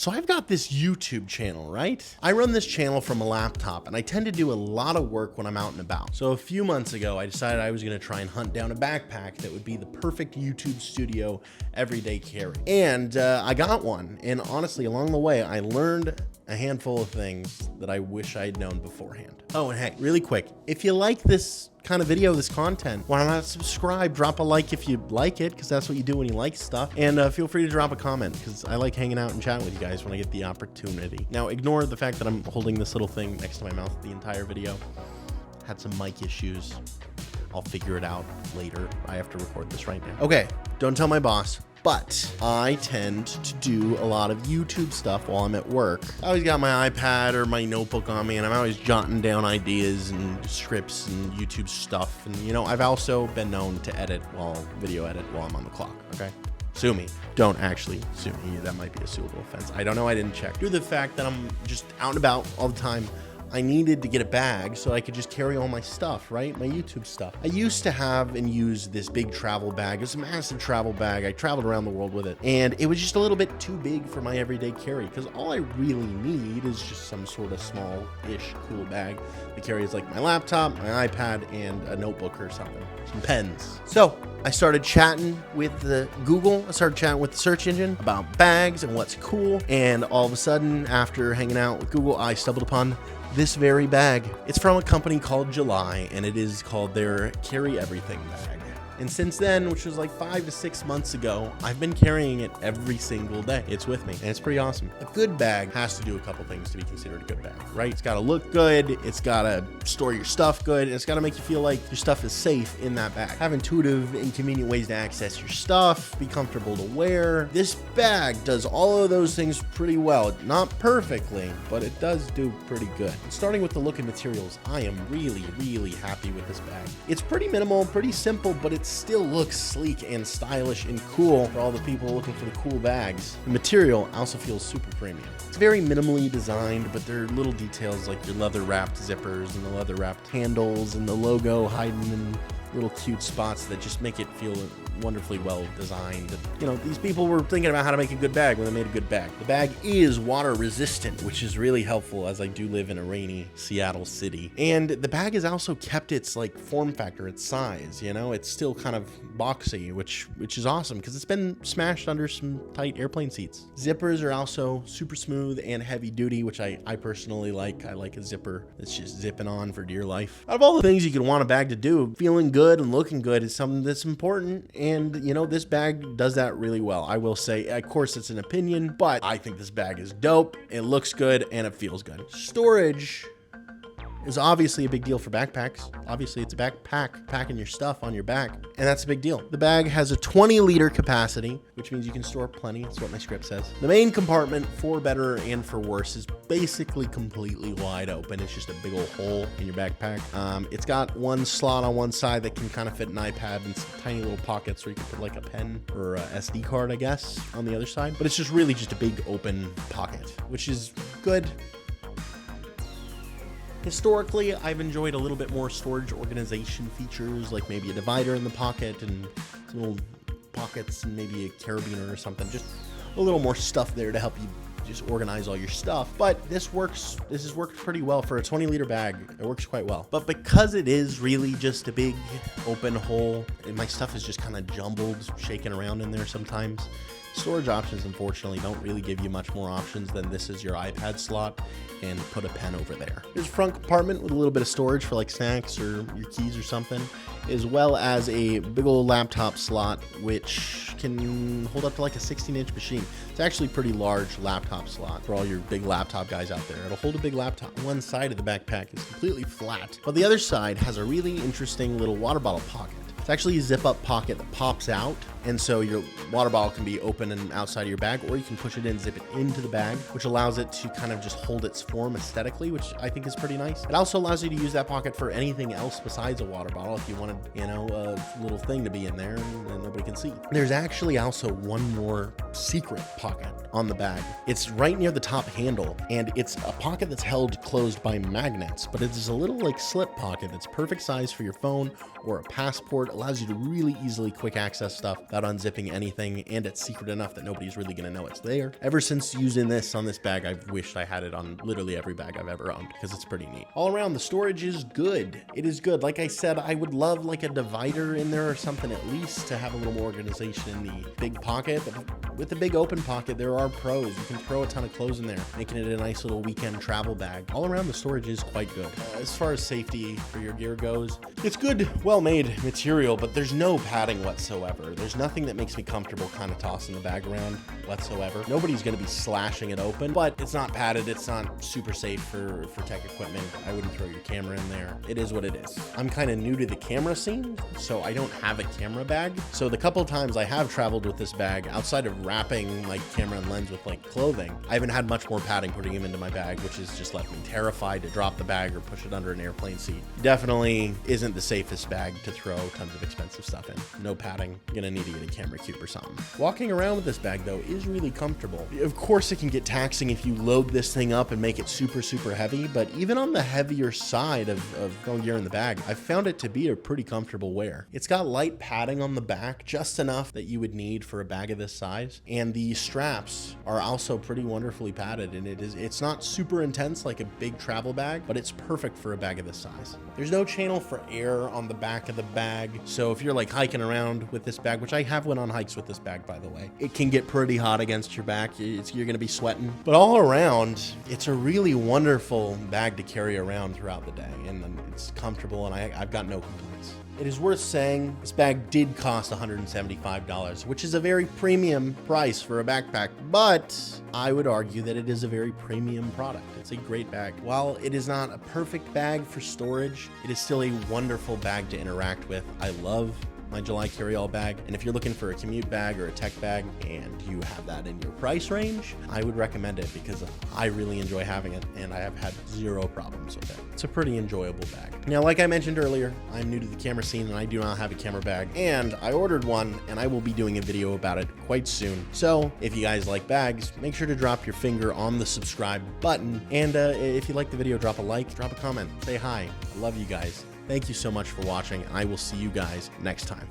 So I've got this YouTube channel, right? I run this channel from a laptop and I tend to do a lot of work when I'm out and about. So a few months ago, I decided I was gonna try and hunt down a backpack that would be the perfect YouTube studio everyday carry. And I got one. And honestly, along the way, I learned a handful of things that I wish I had known beforehand. Oh, and hey, really quick, if you like this kind of video, this content, why not subscribe, drop a like if you like it, because that's what you do when you like stuff, and feel free to drop a comment, because I like hanging out and chatting with you guys when I get the opportunity. Now, ignore the fact that I'm holding this little thing next to my mouth the entire video. Had some mic issues. I'll figure it out later. I have to record this right now. Okay, don't tell my boss. But I tend to do a lot of YouTube stuff while I'm at work. I always got my iPad or my notebook on me, and I'm always jotting down ideas and scripts and YouTube stuff. And you know, I've also been known to video edit while I'm on the clock, okay? Sue me. Don't actually sue me. That might be a suable offense. I don't know. I didn't check. Due to the fact that I'm just out and about all the time, I needed to get a bag so I could just carry all my stuff, right? My YouTube stuff. I used to have and use this big travel bag. It was a massive travel bag. I traveled around the world with it. And it was just a little bit too big for my everyday carry, because all I really need is just some sort of small-ish cool bag to carry. Is like my laptop, my iPad, and a notebook or something. Some pens. So I started chatting with Google. I started chatting with the search engine about bags and what's cool. And all of a sudden, after hanging out with Google, I stumbled upon this very bag. It's from a company called July, and it is called their Carry Everything bag. And since then, which was like 5 to 6 months ago, I've been carrying it every single day. It's with me, and it's pretty awesome. A good bag has to do a couple things to be considered a good bag, right? It's gotta look good, it's gotta store your stuff good, and it's gotta make you feel like your stuff is safe in that bag. Have intuitive and convenient ways to access your stuff, be comfortable to wear. This bag does all of those things pretty well. Not perfectly, but it does do pretty good. Starting with the look and materials, I am really, really happy with this bag. It's pretty minimal, pretty simple, but it still looks sleek and stylish and cool for all the people looking for the cool bags. The material also feels super premium. It's very minimally designed, but there are little details like your leather wrapped zippers and the leather wrapped handles and the logo hiding in little cute spots that just make it feel wonderfully well designed. You know, these people were thinking about how to make a good bag when they made a good bag. The bag is water resistant, which is really helpful as I do live in a rainy Seattle city. And the bag has also kept its like form factor, its size, you know, it's still kind of boxy, which is awesome because it's been smashed under some tight airplane seats. Zippers are also super smooth and heavy duty, which I personally like. I like a zipper that's just zipping on for dear life. Out of all the things you could want a bag to do, feeling good and looking good is something that's important. And, you know, this bag does that really well. I will say, of course, it's an opinion, but I think this bag is dope. It looks good and it feels good. Storage is obviously a big deal for backpacks. Obviously, it's a backpack, packing your stuff on your back, and that's a big deal. The bag has a 20-liter capacity, which means you can store plenty. That's what my script says. The main compartment, for better and for worse, is basically completely wide open. It's just a big old hole in your backpack. It's got one slot on one side that can kind of fit an iPad and some tiny little pockets where you can put like a pen or a SD card, I guess, on the other side. But it's just really just a big open pocket, which is good. Historically, I've enjoyed a little bit more storage organization features, like maybe a divider in the pocket and some little pockets and maybe a carabiner or something. Just a little more stuff there to help you just organize all your stuff. But this has worked pretty well for a 20-liter bag. It works quite well. But because it is really just a big open hole, and my stuff is just kind of jumbled, shaking around in there sometimes, storage options, unfortunately, don't really give you much more options than this is your iPad slot and put a pen over there. There's a front compartment with a little bit of storage for like snacks or your keys or something, as well as a big old laptop slot, which can hold up to like a 16-inch machine. It's actually a pretty large laptop slot for all your big laptop guys out there. It'll hold a big laptop. One side of the backpack is completely flat, but the other side has a really interesting little water bottle pocket. It's actually a zip-up pocket that pops out, and so your water bottle can be open and outside of your bag, or you can push it in, zip it into the bag, which allows it to kind of just hold its form aesthetically, which I think is pretty nice. It also allows you to use that pocket for anything else besides a water bottle if you wanted, you know, a little thing to be in there and nobody can see. There's actually also one more secret pocket on the bag. It's right near the top handle, and it's a pocket that's held closed by magnets, but it is a little like slip pocket that's perfect size for your phone or a passport, allows you to really easily quick access stuff without unzipping anything, and it's secret enough that nobody's really gonna know it's there. Ever since using this on this bag, I've wished I had it on literally every bag I've ever owned because it's pretty neat. All around, the storage is good. It is good. Like I said, I would love like a divider in there or something at least to have a little more organization in the big pocket. But with the big open pocket, there are pros. You can throw a ton of clothes in there, making it a nice little weekend travel bag. All around, the storage is quite good. As far as safety for your gear goes, it's good, well-made material, but there's no padding whatsoever. There's nothing that makes me comfortable kind of tossing the bag around whatsoever. Nobody's going to be slashing it open, but it's not padded. It's not super safe for tech equipment. I wouldn't throw your camera in there. It is what it is. I'm kind of new to the camera scene, so I don't have a camera bag. So the couple times I have traveled with this bag, outside of wrapping my camera and lens with like clothing, I haven't had much more padding putting them into my bag, which has just left me terrified to drop the bag or push it under an airplane seat. Definitely isn't the safest bag to throw tons of expensive stuff in. No padding. You're gonna need to get a camera cube or something. Walking around with this bag though is really comfortable. Of course it can get taxing if you load this thing up and make it super heavy, but even on the heavier side of throwing gear in the bag, I found it to be a pretty comfortable wear. It's got light padding on the back, just enough that you would need for a bag of this size, and the straps are also pretty wonderfully padded, and it's not super intense like a big travel bag, but it's perfect for a bag of this size. There's no channel for air on the back of the bag, so if you're like hiking around with this bag, which I have went on hikes with this bag by the way, it can get pretty hot against your back. You're gonna be sweating, but all around it's a really wonderful bag to carry around throughout the day, and it's comfortable, and I've got no complaints. It is worth saying this bag did cost $175, which is a very premium price for a backpack, but I would argue that it is a very premium product. It's a great bag. While it is not a perfect bag for storage, it is still a wonderful bag to interact with. I love my July carry-all bag, and if you're looking for a commute bag or a tech bag and you have that in your price range, I would recommend it because I really enjoy having it and I have had zero problems with it. It's a pretty enjoyable bag. Now, like I mentioned earlier, I'm new to the camera scene and I do not have a camera bag, and I ordered one and I will be doing a video about it quite soon. So if you guys like bags, make sure to drop your finger on the subscribe button, and if you like the video, drop a like, drop a comment, say hi. I love you guys. Thank you so much for watching, and I will see you guys next time.